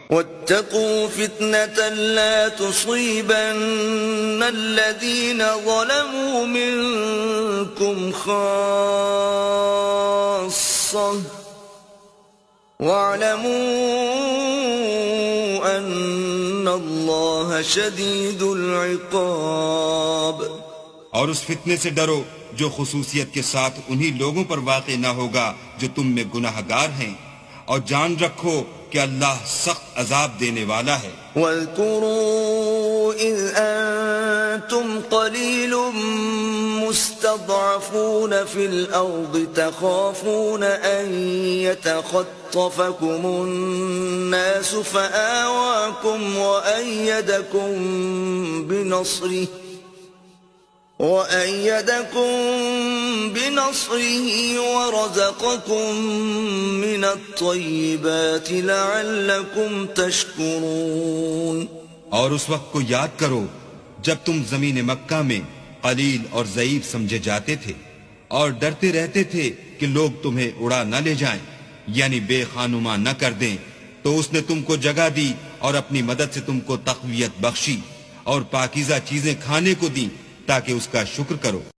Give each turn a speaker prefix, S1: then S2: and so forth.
S1: واتقوا فتنة لا تصيبن الذين ظلموا منكم خاصة واعلموا أن الله شديد العقاب.
S2: اور اس فتنے سے ڈرو جو خصوصیت کے ساتھ انہی لوگوں پر واقع نہ ہوگا جو تم میں گناہ گار ہیں، اور جان رکھو کہ اللہ سخت عذاب دینے والا ہے.
S1: واذكروا إذ أنتم قليل مستضعفون في الأرض تخافون أن يتخطفكم الناس فآواكم وأيدكم بنصره ورزقكم من الطيبات لعلكم تشكرون.
S2: اور اس وقت کو یاد کرو جب تم زمین مکہ میں قلیل اور ضعیف سمجھے جاتے تھے اور ڈرتے رہتے تھے کہ لوگ تمہیں اڑا نہ لے جائیں، یعنی بے خانما نہ کر دیں، تو اس نے تم کو جگہ دی اور اپنی مدد سے تم کو تقویت بخشی اور پاکیزہ چیزیں کھانے کو دیں تاکہ اس کا شکر کرو.